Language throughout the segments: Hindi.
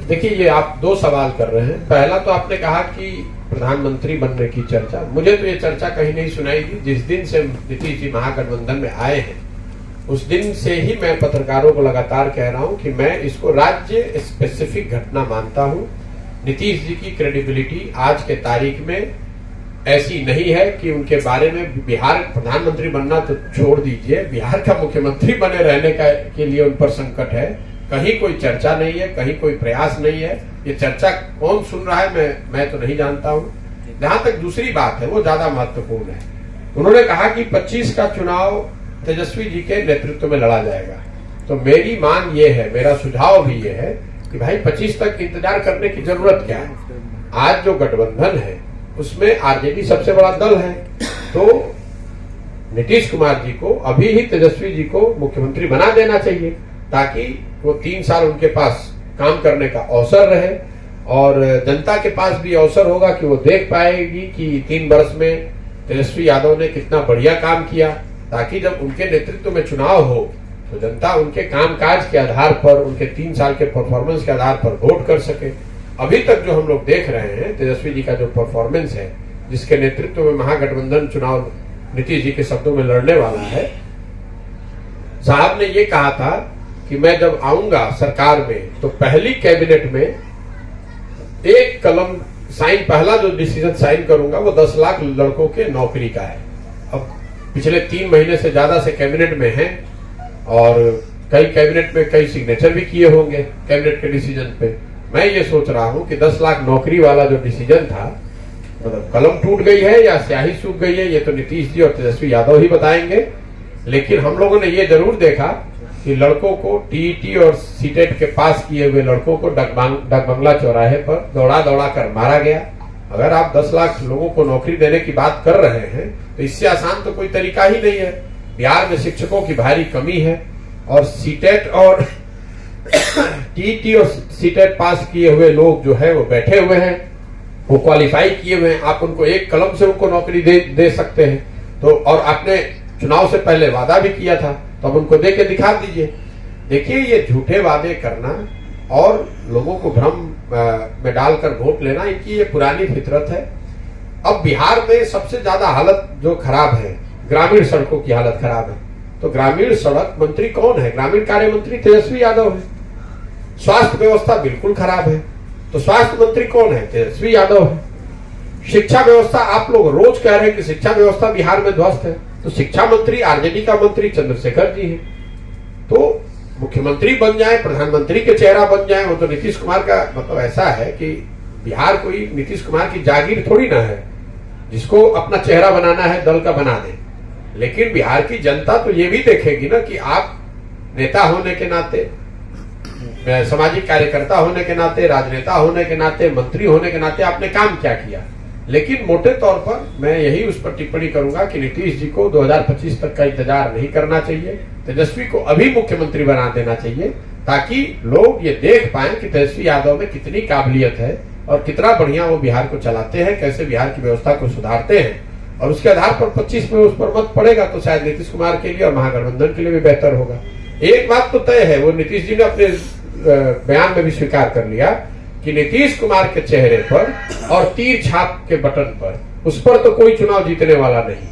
देखिए, ये आप दो सवाल कर रहे हैं। पहला तो आपने कहा कि प्रधानमंत्री बनने की चर्चा, मुझे तो ये चर्चा कहीं नहीं सुनाई दी। जिस दिन से नीतीश जी महागठबंधन में आए हैं उस दिन से ही मैं पत्रकारों को लगातार कह रहा हूं कि मैं इसको राज्य स्पेसिफिक घटना मानता हूं। नीतीश जी की क्रेडिबिलिटी आज के तारीख में ऐसी नहीं है कि उनके बारे में बिहार प्रधानमंत्री बनना तो छोड़ दीजिए, बिहार का मुख्यमंत्री बने रहने के लिए उन पर संकट है। कहीं कोई चर्चा नहीं है, कहीं कोई प्रयास नहीं है। ये चर्चा कौन सुन रहा है मैं तो नहीं जानता हूं। जहां तक दूसरी बात है वो ज्यादा महत्वपूर्ण है। उन्होंने कहा कि 25 का चुनाव तेजस्वी जी के नेतृत्व में लड़ा जाएगा। तो मेरी मांग ये है, मेरा सुझाव भी ये है कि भाई 25 तक इंतजार करने की जरूरत क्या है। आज जो गठबंधन है उसमें आरजेडी सबसे बड़ा दल है, तो नीतीश कुमार जी को अभी ही तेजस्वी जी को मुख्यमंत्री बना देना चाहिए ताकि वो 3 साल उनके पास काम करने का अवसर रहे और जनता के पास भी अवसर होगा कि वो देख पाएगी कि 3 वर्ष में तेजस्वी यादव ने कितना बढ़िया काम किया, ताकि जब उनके नेतृत्व में चुनाव हो तो जनता उनके कामकाज के आधार पर, उनके 3 साल के परफॉर्मेंस के आधार पर वोट कर सके। अभी तक जो हम लोग देख रहे हैं तेजस्वी जी का जो परफॉर्मेंस है, जिसके नेतृत्व में महागठबंधन चुनाव नीतीश जी के शब्दों में लड़ने वाला है, साहब ने ये कहा था कि मैं जब आऊंगा सरकार में तो पहली कैबिनेट में एक कलम साइन, पहला जो डिसीजन साइन करूंगा वो 10 लाख लड़कों के नौकरी का है। अब पिछले 3 महीने से ज्यादा से कैबिनेट में हैं और कई कैबिनेट में कई सिग्नेचर भी किए होंगे कैबिनेट के डिसीजन पे। मैं ये सोच रहा हूं कि 10 लाख नौकरी वाला जो डिसीजन था, मतलब कलम टूट गई है या स्याही सूख गई है, ये तो नीतीश जी और तेजस्वी यादव ही बताएंगे। लेकिन हम लोगों ने ये जरूर देखा कि लड़कों को टीईटी और सीटेट के पास किए हुए लड़कों को डकबंगला चौराहे पर दौड़ा दौड़ा कर मारा गया। अगर आप 10 लाख लोगों को नौकरी देने की बात कर रहे हैं तो इससे आसान तो कोई तरीका ही नहीं है। बिहार में शिक्षकों की भारी कमी है और सीटेट और टीईटी और सीटेट पास किए हुए लोग जो है वो बैठे हुए हैं, वो क्वालिफाई किए हुए हैं। आप उनको एक कलम से उनको नौकरी दे सकते हैं। तो और आपने चुनाव से पहले वादा भी किया था, तो अब उनको दे के दिखा दीजिए। देखिए, ये झूठे वादे करना और लोगों को भ्रम में डालकर वोट लेना, इनकी ये पुरानी फितरत है। अब बिहार में सबसे ज्यादा हालत जो खराब है, ग्रामीण सड़कों की हालत खराब है। तो ग्रामीण सड़क मंत्री कौन है? ग्रामीण कार्य मंत्री तेजस्वी यादव है। स्वास्थ्य व्यवस्था बिल्कुल खराब है, तो स्वास्थ्य मंत्री कौन है? तेजस्वी यादव है। शिक्षा व्यवस्था, आप लोग रोज कह रहे हैं कि शिक्षा व्यवस्था बिहार में ध्वस्त है, तो शिक्षा मंत्री आरजेडी का मंत्री चंद्रशेखर जी है। तो मुख्यमंत्री बन जाए, प्रधानमंत्री के चेहरा बन जाए, वो तो नीतीश कुमार का मतलब ऐसा है कि बिहार कोई नीतीश कुमार की जागीर थोड़ी ना है जिसको अपना चेहरा बनाना है दल का बना दे। लेकिन बिहार की जनता तो ये भी देखेगी ना कि आप नेता होने के नाते, सामाजिक कार्यकर्ता होने के नाते, राजनेता होने के नाते, मंत्री होने के नाते आपने काम क्या किया। लेकिन मोटे तौर पर मैं यही उस पर टिप्पणी करूंगा कि नीतीश जी को 2025 तक का इंतजार नहीं करना चाहिए। तेजस्वी को अभी मुख्यमंत्री बना देना चाहिए ताकि लोग ये देख पाएं कि तेजस्वी यादव में कितनी काबिलियत है और कितना बढ़िया वो बिहार को चलाते हैं, कैसे बिहार की व्यवस्था को सुधारते हैं। और उसके आधार पर 25 में उस पर मत पड़ेगा तो शायद नीतीश कुमार के लिए और महागठबंधन के लिए भी बेहतर होगा। एक बात तो तय है, वो नीतीश जी ने अपने बयान में भी स्वीकार कर लिया कि नीतीश कुमार के चेहरे पर और तीर छाप के बटन पर, उस पर तो कोई चुनाव जीतने वाला नहीं,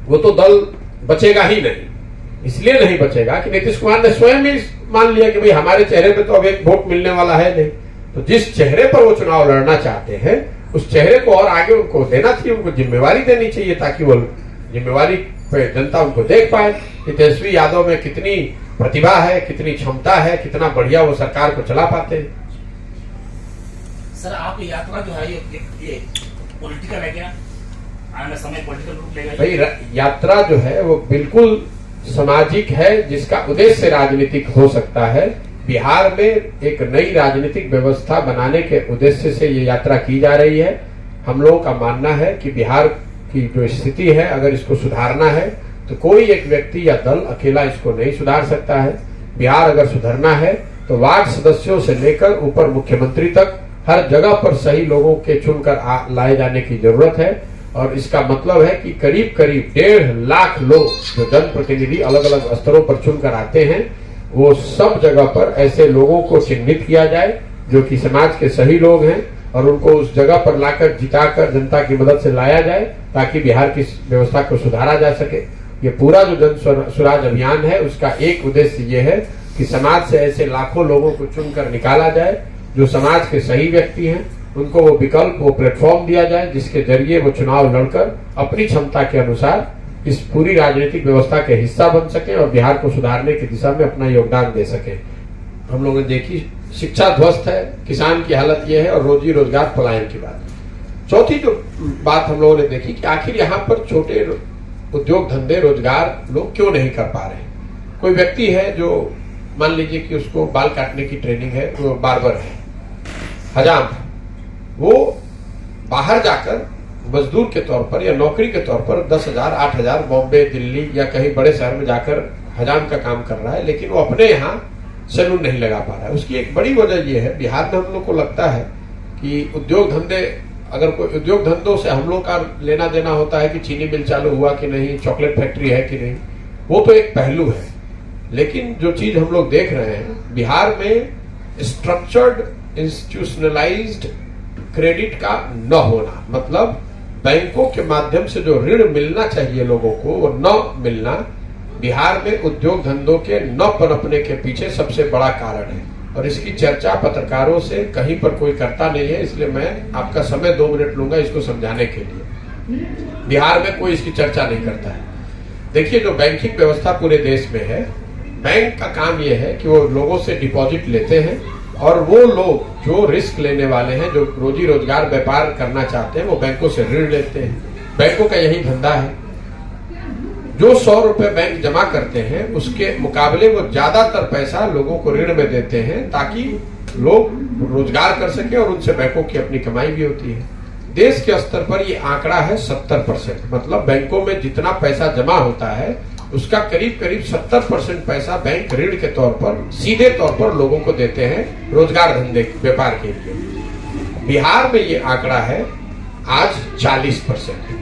वो तो दल बचेगा ही नहीं। इसलिए नहीं बचेगा कि नीतीश कुमार ने स्वयं ही मान लिया कि भाई हमारे चेहरे पे तो अब एक वोट मिलने वाला है नहीं। तो जिस चेहरे पर वो चुनाव लड़ना चाहते हैं उस चेहरे को और आगे उनको देना चाहिए, उनको जिम्मेवारी देनी चाहिए ताकि वो जिम्मेवारी पे जनता उनको देख पाए कि तेजस्वी यादव में कितनी प्रतिभा है, कितनी क्षमता है, कितना बढ़िया वो सरकार को चला पाते हैं। सर, आपकी यात्रा जो है ये पॉलिटिकल है क्या? आने समय पॉलिटिकल रूप लेगा? भाई यात्रा जो है वो बिल्कुल सामाजिक है, जिसका उद्देश्य राजनीतिक हो सकता है। बिहार में एक नई राजनीतिक व्यवस्था बनाने के उद्देश्य से ये यात्रा की जा रही है। हम लोगों का मानना है कि बिहार की जो स्थिति है, अगर इसको सुधारना है तो कोई एक व्यक्ति या दल अकेला इसको नहीं सुधार सकता है। बिहार अगर सुधरना है तो वार्ड सदस्यों से लेकर ऊपर मुख्यमंत्री तक हर जगह पर सही लोगों के चुनकर लाए जाने की जरूरत है। और इसका मतलब है कि करीब करीब 1.5 लाख लोग जो जनप्रतिनिधि अलग अलग स्तरों पर चुनकर आते हैं, वो सब जगह पर ऐसे लोगों को चिन्हित किया जाए जो कि समाज के सही लोग हैं, और उनको उस जगह पर लाकर जिताकर जनता की मदद से लाया जाए ताकि बिहार की व्यवस्था को सुधारा जा सके। ये पूरा जो जन स्वराज अभियान है उसका एक उद्देश्य ये है कि समाज से ऐसे लाखों लोगों को चुनकर निकाला जाए जो समाज के सही व्यक्ति हैं, उनको वो विकल्प, वो प्लेटफॉर्म दिया जाए जिसके जरिए वो चुनाव लड़कर अपनी क्षमता के अनुसार इस पूरी राजनीतिक व्यवस्था के हिस्सा बन सके और बिहार को सुधारने की दिशा में अपना योगदान दे सके। हम लोगों ने देखी शिक्षा ध्वस्त है, किसान की हालत यह है, और रोजी रोजगार पलायन की बात। चौथी जो बात हम लोगों ने देखी कि आखिर यहाँ पर छोटे उद्योग धंधे रोजगार लोग क्यों नहीं कर पा रहे। कोई व्यक्ति है जो मान लीजिए कि उसको बाल काटने की ट्रेनिंग है, वो बार्बर है, हजाम, वो बाहर जाकर मजदूर के तौर पर या नौकरी के तौर पर 10,000 8,000 बॉम्बे, दिल्ली या कहीं बड़े शहर में जाकर हजाम का काम कर रहा है, लेकिन वो अपने यहाँ सैलून नहीं लगा पा रहा है। उसकी एक बड़ी वजह यह है, बिहार में हम लोग को लगता है कि उद्योग धंधे, अगर कोई उद्योग धंधों से हम लोग का लेना देना होता है कि चीनी मिल चालू हुआ कि नहीं, चॉकलेट फैक्ट्री है कि नहीं, वो तो एक पहलू है। लेकिन जो चीज हम लोग देख रहे हैं, बिहार में स्ट्रक्चर्ड इंस्टीट्यूशनलाइज्ड क्रेडिट का न होना, मतलब बैंकों के माध्यम से जो ऋण मिलना चाहिए लोगों को वो न मिलना, बिहार में उद्योग धंधों के न पनपने के पीछे सबसे बड़ा कारण है। और इसकी चर्चा पत्रकारों से कहीं पर कोई करता नहीं है, इसलिए मैं आपका समय 2 मिनट लूंगा इसको समझाने के लिए। बिहार में कोई इसकी चर्चा नहीं करता है। देखिए, जो बैंकिंग व्यवस्था पूरे देश में है, बैंक का काम यह है कि वो लोगों से डिपॉजिट लेते हैं, और वो लोग जो रिस्क लेने वाले हैं, जो रोजी रोजगार व्यापार करना चाहते हैं, वो बैंकों से ऋण लेते हैं। बैंकों का यही धंधा है। जो 100 रुपए बैंक जमा करते हैं उसके मुकाबले वो ज्यादातर पैसा लोगों को ऋण में देते हैं ताकि लोग रोजगार कर सके, और उनसे बैंकों की अपनी कमाई भी होती है। देश के स्तर पर ये आंकड़ा है 70%, मतलब बैंकों में जितना पैसा जमा होता है उसका करीब करीब 70% पैसा बैंक ऋण के तौर पर सीधे तौर पर लोगों को देते हैं रोजगार धंधे व्यापार के लिए। बिहार में ये आंकड़ा है आज 40%।